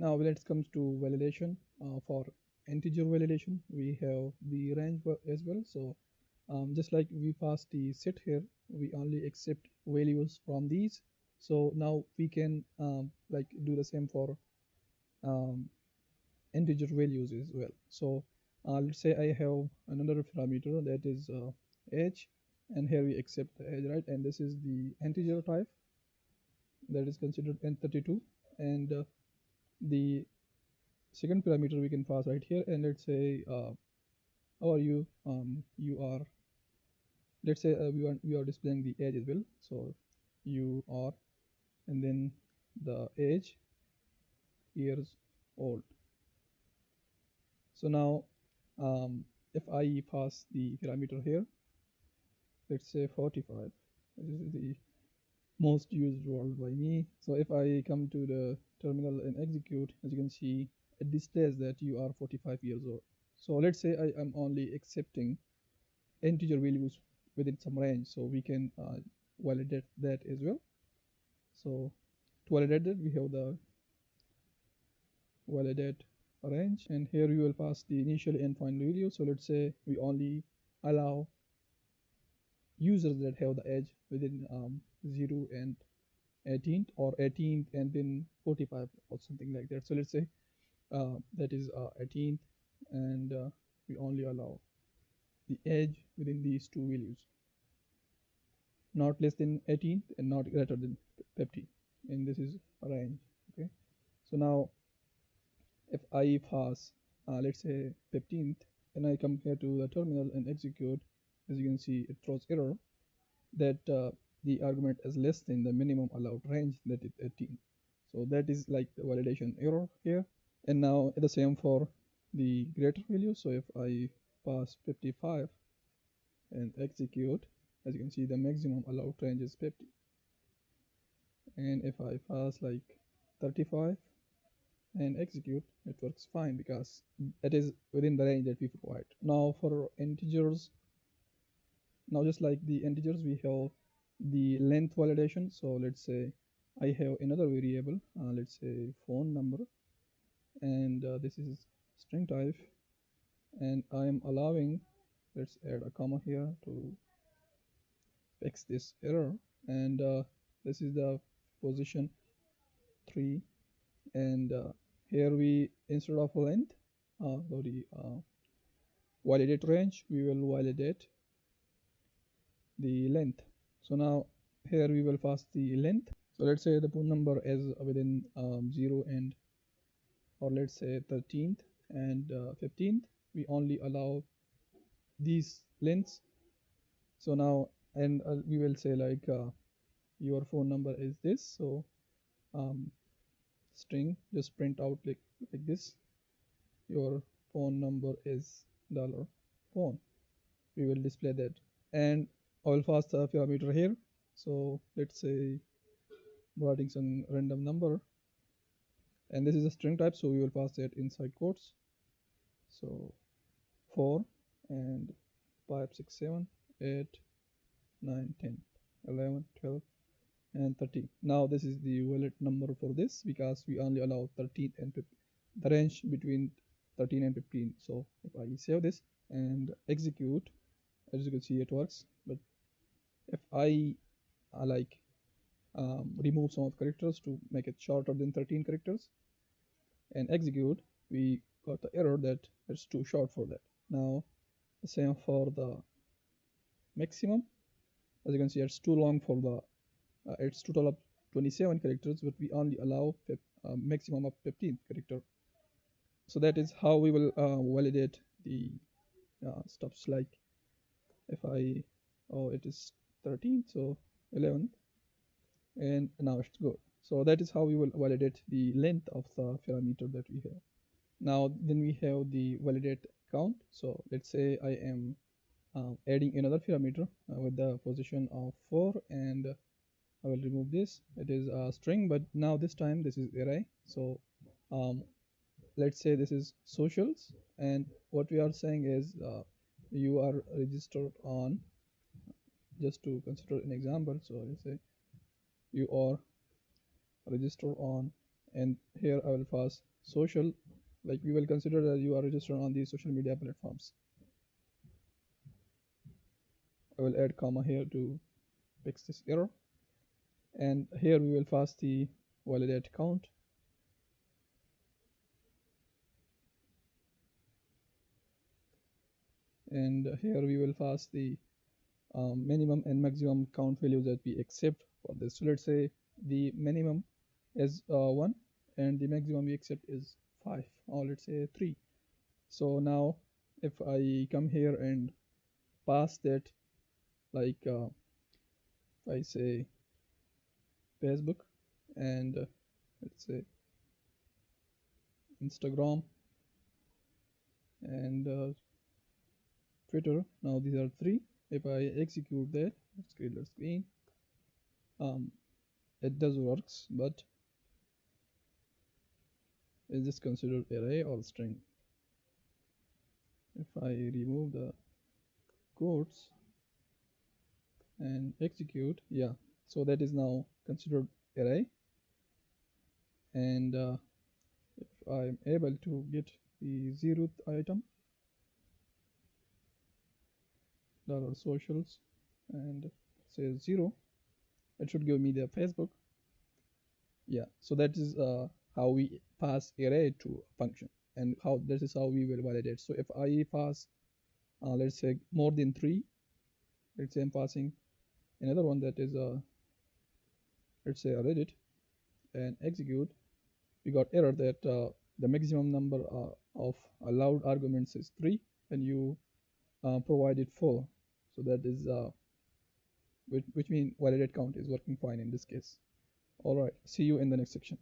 Now when it comes to validation, for integer validation, we have the range as well. So just like we pass the set here, we only accept values from these. So now we can like do the same for um, integer values as well. So let's say I have another parameter that is age, and here we accept the age, right? And this is the integer type that is considered n32, and the second parameter we can pass right here, and let's say how are you, you are, let's say we are displaying the age as well. So you are, and then the age, years old. So now if I pass the parameter here, let's say 45, this is the most used word by me. So if I come to the terminal and execute, as you can see, it displays that you are 45 years old. So let's say I am only accepting integer values within some range, so we can validate that as well. So to validate that, we have the validate range, and here we will pass the initial and final value. So let's say we only allow users that have the age within 0 and 18th, or 18th and then 45 or something like that. So let's say that is 18th, and we only allow the age within these two values, not less than 18th and not greater than 50, and this is a range. Okay, so now if I pass let's say 15th, and I come here to the terminal and execute, as you can see it throws error that the argument is less than the minimum allowed range, that is 18. So that is like the validation error here. And now the same for the greater value. So if I pass 55 and execute, as you can see the maximum allowed range is 50. And if I pass like 35 and execute, it works fine because it is within the range that we provide. Now for integers, now just like the integers, we have the length validation. So let's say I have another variable, let's say phone number, and this is string type, and I am allowing, let's add a comma here to fix this error, and this is the position 3, and here we, instead of length, the validate range, we will validate the length. So now here we will pass the length. So let's say the phone number is within 0 and, or let's say 13th and 15th, we only allow these lengths. So now, and we will say like your phone number is this, so string, just print out like this, your phone number is $phone. We will display that, and I will pass the parameter here. So let's say writing some random number, and this is a string type, so we will pass that inside quotes. So 4 and 5, 6, 7, 8, 9, 10, 11, 12, and 13. Now this is the valid number for this because we only allow 13 and 15, the range between 13 and 15. So if I save this and execute, as you can see it works. But if I like remove some of the characters to make it shorter than 13 characters and execute, we got the error that it's too short for that. Now the same for the maximum, as you can see it's too long for the it's total of 27 characters, but we only allow maximum of 15 character. So that is how we will validate the stuffs, like if I, oh it is 13, so 11, and now it's good. So that is how we will validate the length of the parameter that we have. Now then we have the validate count. So let's say I am adding another parameter with the position of 4, and I will remove this. It is a string, but now this time this is array. So let's say this is socials, and what we are saying is you are registered on, just to consider an example. So let's say you are registered on, and here I will pass social, like we will consider that you are registered on these social media platforms. I will add comma here to fix this error. And here we will pass the validate count. And here we will pass the minimum and maximum count values that we accept for this. So let's say the minimum is 1 and the maximum we accept is 5, or let's say 3. So now if I come here and pass that, like I say Facebook and let's say Instagram and Twitter. Now these are 3. If I execute that, let's create a screen. It does works, but is this considered array or string? If I remove the quotes and execute, yeah, so that is now considered array. And if I'm able to get the 0th item, dollar socials, and say 0, it should give me the Facebook. Yeah, so that is how we pass array to a function, and how this is how we will validate. So if I pass let's say more than 3, let's say I'm passing another one that is let's say a Reddit, and execute, we got error that the maximum number of allowed arguments is 3 and you provided 4. So that is which means validate count is working fine in this case. All right, see you in the next section.